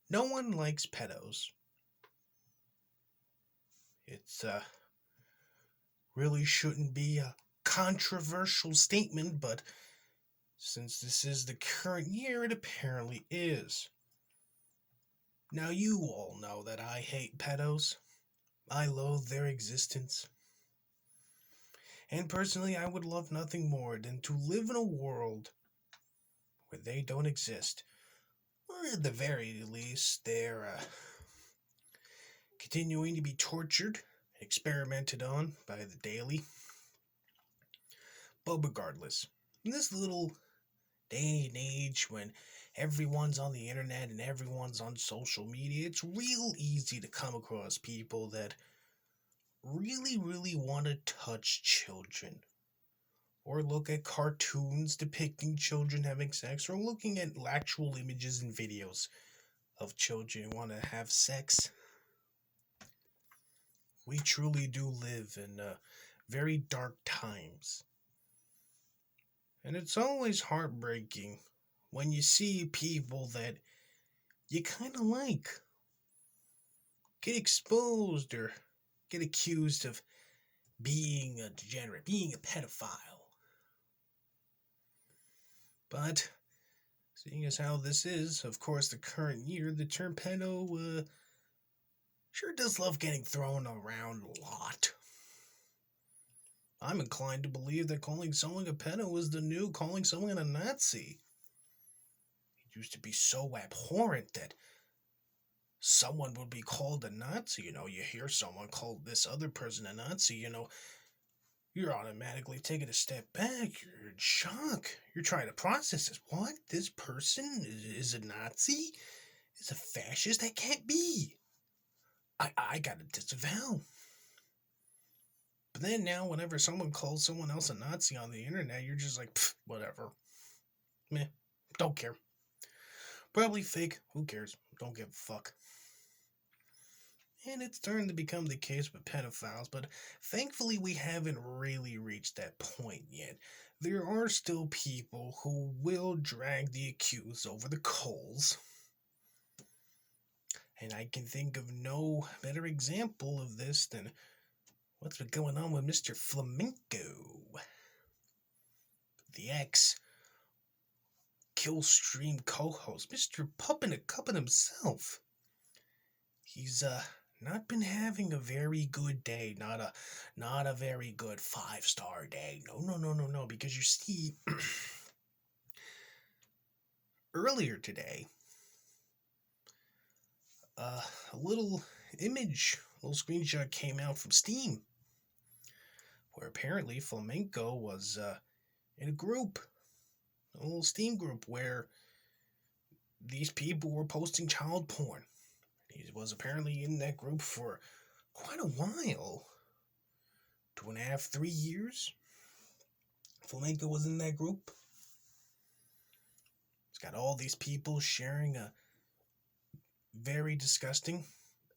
No one likes pedos. It's really shouldn't be a controversial statement, but since this is the current year, it apparently is. Now, you all know that I hate pedos. I loathe their existence. And personally, I would love nothing more than to live in a world where they don't exist. Or at the very least, they're continuing to be tortured, experimented on by the daily. But regardless, in this little day and age when everyone's on the internet and everyone's on social media, it's real easy to come across people that really want to touch children. Or look at cartoons depicting children having sex, or looking at actual images and videos of children who want to have sex. We truly do live in very dark times. And it's always heartbreaking when you see people that you kind of like get exposed or get accused of being a degenerate, being a pedophile. But seeing as how this is, of course, the current year, the term pedo sure does love getting thrown around a lot. I'm inclined to believe that calling someone a pedo is the new calling someone a Nazi. It used to be so abhorrent that someone would be called a Nazi. You hear someone call this other person a Nazi, you're automatically taking a step back. You're in shock. You're trying to process this. What? This person is a Nazi? Is a fascist? That can't be. I gotta disavow. But then now, whenever someone calls someone else a Nazi on the internet, you're just like, whatever. Meh, don't care. Probably fake. Who cares? Don't give a fuck. And it's starting to become the case with pedophiles, but thankfully we haven't really reached that point yet. There are still people who will drag the accused over the coals. And I can think of no better example of this than what's been going on with Mr. Flamenco. The ex Killstream co-host, Mr. Puppin a Cuppin himself. He's not been having a very good day, not a very good 5-star day. No, because you see earlier today a little image, a little screenshot came out from Steam where apparently Flamenco was in a group, a little Steam group where these people were posting child porn. He was apparently in that group for quite a while. 2.5, 3 years. Flamenco was in that group. It's got all these people sharing very disgusting,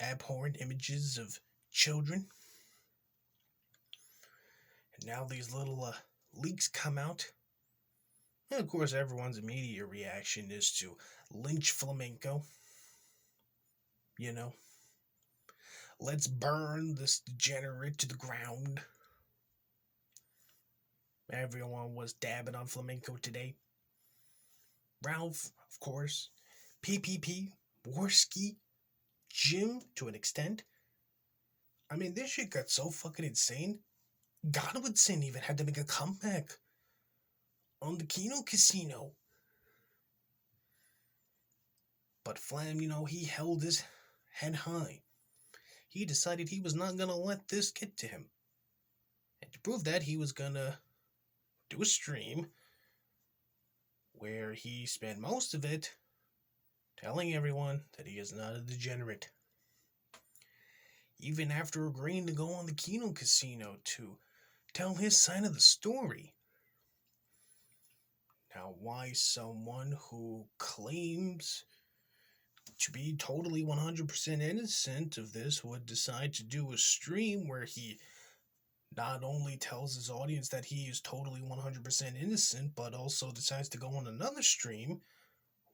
abhorrent images of children. And now these little leaks come out. And of course, everyone's immediate reaction is to lynch Flamenco. Let's burn this degenerate to the ground. Everyone was dabbing on Flamenco today. Ralph, of course. PPP, Worski, Jim, to an extent. I mean, this shit got so fucking insane. Godwinson even had to make a comeback on the Kino Casino. But Flam, he held his head high. He decided he was not gonna let this get to him. And to prove that, he was gonna do a stream where he spent most of it telling everyone that he is not a degenerate. Even after agreeing to go on the Kino Casino to tell his side of the story. Now, why someone who claims to be totally 100% innocent of this would decide to do a stream where he not only tells his audience that he is totally 100% innocent, but also decides to go on another stream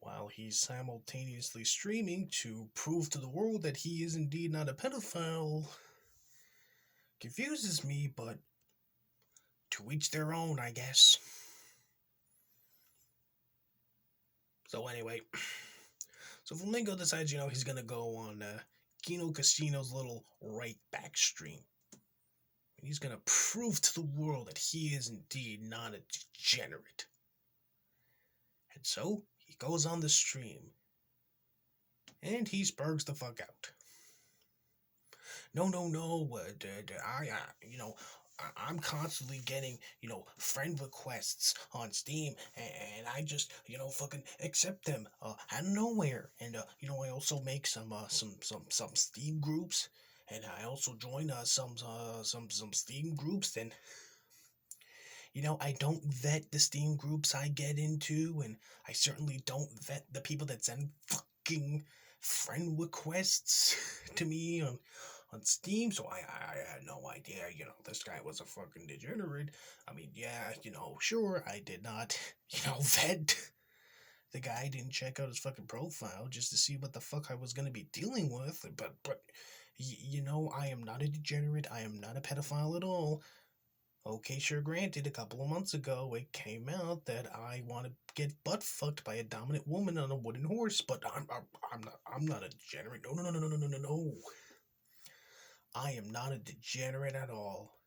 while he's simultaneously streaming to prove to the world that he is indeed not a pedophile, confuses me, but to each their own, I guess. So anyway, so Flamingo decides, he's gonna go on Kino Casino's little right back stream. And he's gonna prove to the world that he is indeed not a degenerate. And so he goes on the stream, and he spurgs the fuck out. No, I'm constantly getting, friend requests on Steam, and I just, fucking accept them out of nowhere. And I also make some Steam groups, and I also join some Steam groups. And I don't vet the Steam groups I get into, and I certainly don't vet the people that send fucking friend requests to me on Steam, so I had no idea, this guy was a fucking degenerate. I mean, yeah, sure, I did not, vet the guy. I didn't check out his fucking profile just to see what the fuck I was gonna be dealing with, but, I am not a degenerate, I am not a pedophile at all. Okay, sure, granted, a couple of months ago, it came out that I want to get butt fucked by a dominant woman on a wooden horse, but I'm not a degenerate. No. I am not a degenerate at all.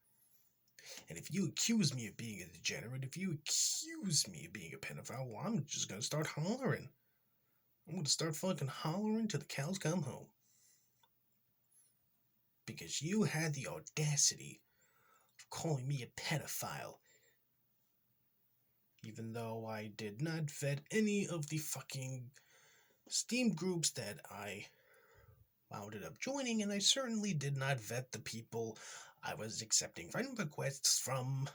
And if you accuse me of being a degenerate, if you accuse me of being a pedophile, well, I'm just gonna start hollering. I'm gonna start fucking hollering till the cows come home. Because you had the audacity of calling me a pedophile, even though I did not vet any of the fucking Steam groups that I wound up joining, and I certainly did not vet the people I was accepting friend requests from.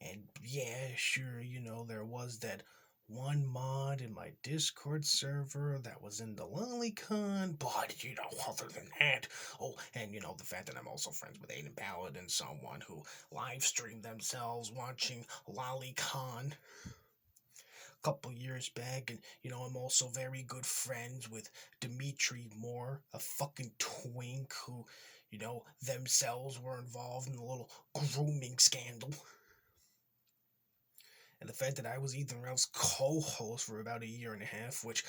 And yeah, sure, there was that one mod in my Discord server that was in the lolicon, but, other than that, and, the fact that I'm also friends with Aiden Ballard and someone who live streamed themselves watching lolicon a couple years back, and, I'm also very good friends with Dimitri Moore, a fucking twink who, themselves were involved in a little grooming scandal. And the fact that I was Ethan Ralph's co-host for about a year and a half, which,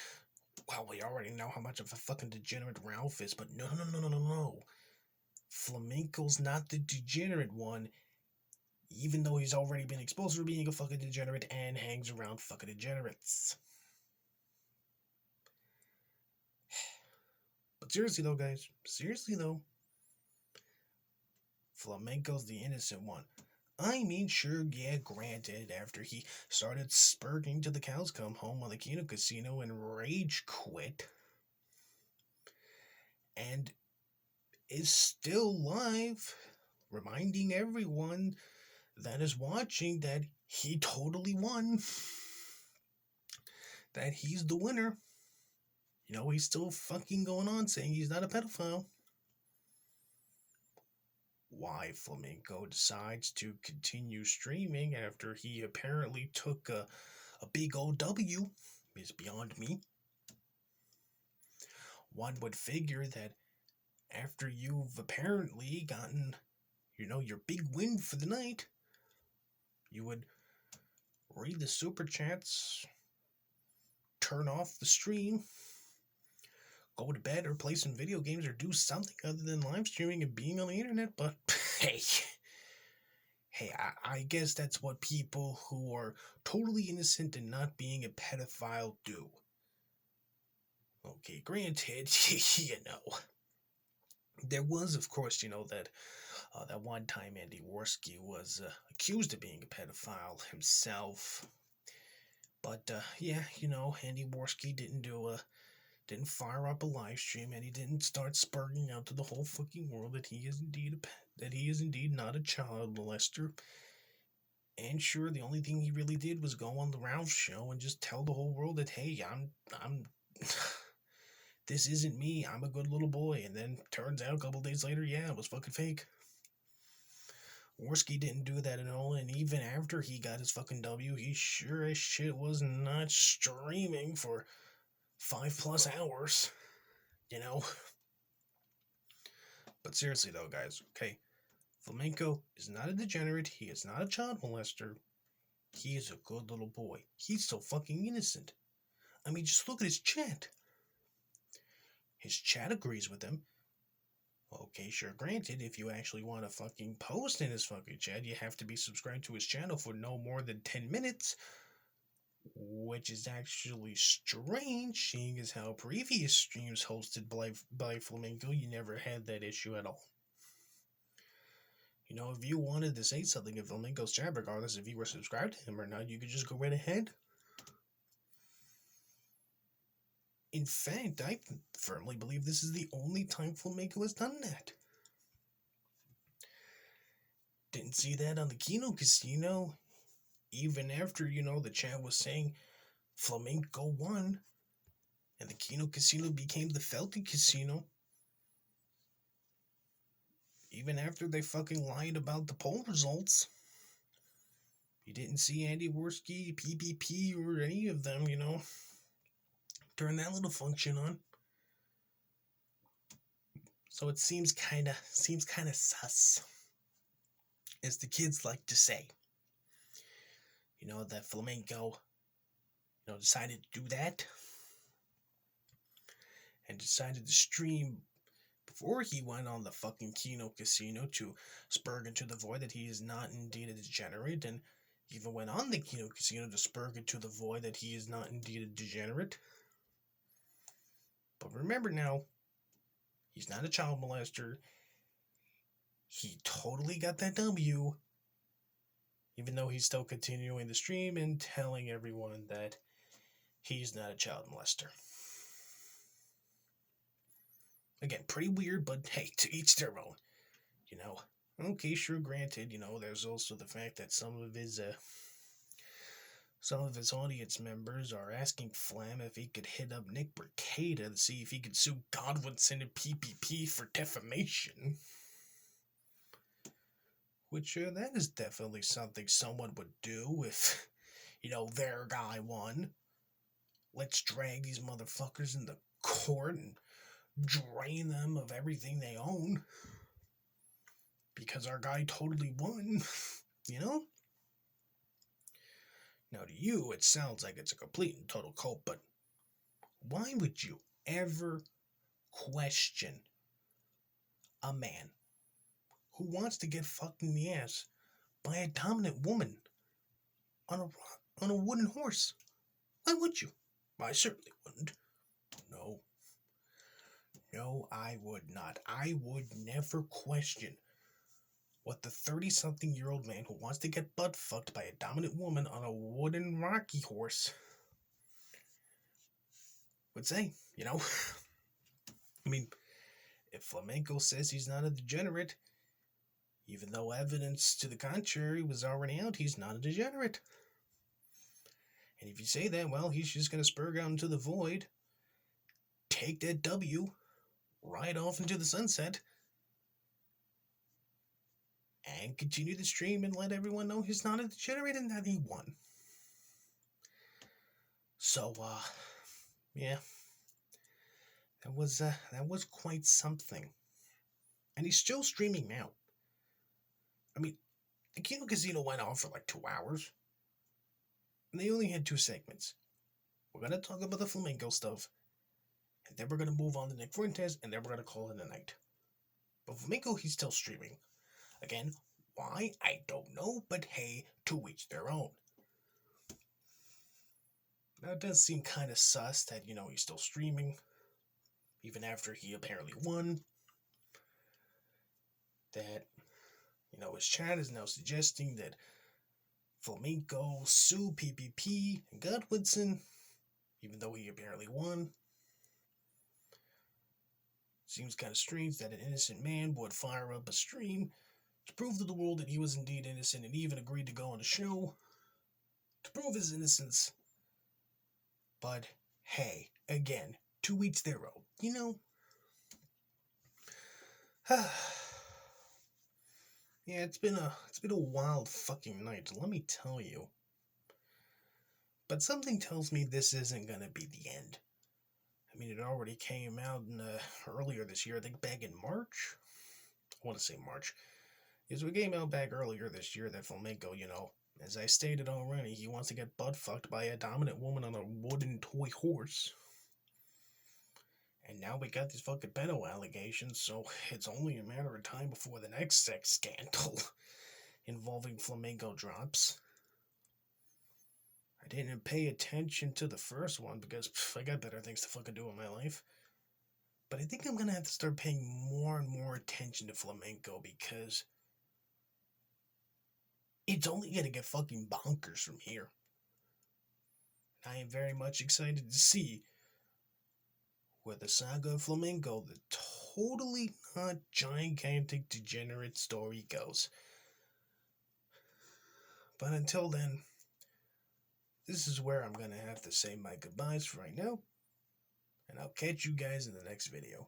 well, we already know how much of a fucking degenerate Ralph is, but no. Flamenco's not the degenerate one, even though he's already been exposed for being a fucking degenerate and hangs around fucking degenerates. But seriously though, guys, Flamenco's the innocent one. I mean, sure, yeah, granted, after he started spurting till the cows come home on the Kino Casino and rage quit, and is still live, reminding everyone that is watching that he totally won, that he's the winner. He's still fucking going on saying he's not a pedophile. Why Flamenco decides to continue streaming after he apparently took a big old W is beyond me. One would figure that after you've apparently gotten, your big win for the night, you would read the super chats, turn off the stream, go to bed, or play some video games, or do something other than live streaming and being on the internet. But hey, I guess that's what people who are totally innocent and not being a pedophile do. Okay, granted, there was, of course, that one time Andy Worski was accused of being a pedophile himself. But, Andy Worski didn't fire up a live stream, and he didn't start spurting out to the whole fucking world that he is indeed not a child molester. And sure, the only thing he really did was go on the Ralph show and just tell the whole world that, hey, I'm this isn't me, I'm a good little boy. And then turns out a couple days later, yeah, it was fucking fake. Worski didn't do that at all, and even after he got his fucking W, he sure as shit was not streaming for 5+ hours, you know? But seriously though, guys, okay, Flamenco is not a degenerate, he is not a child molester, he is a good little boy. He's so fucking innocent. I mean, just look at his chat. His chat agrees with him. Okay, sure, granted, if you actually want to fucking post in his fucking chat, you have to be subscribed to his channel for no more than 10 minutes, which is actually strange, seeing as how previous streams hosted by Flamenco, you never had that issue at all. You know, if you wanted to say something in Flamenco's chat, regardless if you were subscribed to him or not, you could just go right ahead. In fact, I firmly believe this is the only time Flamenco has done that. Didn't see that on the Kino Casino. Even after, the chat was saying Flamenco won, and the Kino Casino became the Felty Casino. Even after they fucking lied about the poll results, you didn't see Andy Worski, PPP, or any of them, turn that little function on. So it seems kind of sus, as the kids like to say. That Flamenco, decided to do that, and decided to stream before he went on the fucking Kino Casino to spurg into the void that he is not indeed a degenerate, and even went on the Kino Casino to spurg into the void that he is not indeed a degenerate. But remember now, he's not a child molester. He totally got that W, even though he's still continuing the stream and telling everyone that he's not a child molester. Again, pretty weird, but hey, to each their own. Okay, sure, granted, there's also the fact that some of his audience members are asking Flam if he could hit up Nick Bricada to see if he could sue Godwinson and PPP for defamation. Which, that is definitely something someone would do if, their guy won. Let's drag these motherfuckers into court and drain them of everything they own. Because our guy totally won, Now to you, it sounds like it's a complete and total cult, but why would you ever question a man who wants to get fucked in the ass by a dominant woman on a wooden horse? Why would you? I certainly wouldn't. No, I would not. I would never question what the 30-something-year-old man who wants to get butt fucked by a dominant woman on a wooden rocky horse would say, I mean, if Flamenco says he's not a degenerate, even though evidence to the contrary was already out, he's not a degenerate. And if you say that, well, he's just going to spurg out into the void, take that W, ride off into the sunset, and continue the stream and let everyone know he's not a degenerate and that he won. So, yeah, that was quite something. And he's still streaming now. I mean, the Kino Casino went on for like 2 hours, and they only had 2 segments. We're going to talk about the Flamenco stuff, and then we're going to move on to Nick Fuentes, and then we're going to call it a night. But Flamenco, he's still streaming. Again, why? I don't know, but hey, to each their own. Now, it does seem kind of sus that, he's still streaming, even after he apparently won. That, his chat is now suggesting that Flamenco sue PPP and Godwinson, even though he apparently won. Seems kind of strange that an innocent man would fire up a stream to prove to the world that he was indeed innocent and even agreed to go on the show to prove his innocence. But hey, again, to each their own, Yeah, it's been a wild fucking night, let me tell you. But something tells me this isn't gonna be the end. I mean, it already came out earlier this year, I think back in March. I want to say March. Because we came out back earlier this year that Flamenco, as I stated already, he wants to get butt fucked by a dominant woman on a wooden toy horse. And now we got these fucking pedo allegations, so it's only a matter of time before the next sex scandal involving Flamenco drops. I didn't pay attention to the first one because I got better things to fucking do in my life. But I think I'm gonna have to start paying more and more attention to Flamenco because it's only gonna get fucking bonkers from here. I am very much excited to see where the saga of Flamenco, the totally not gigantic degenerate story, goes. But until then, this is where I'm gonna have to say my goodbyes for right now, and I'll catch you guys in the next video.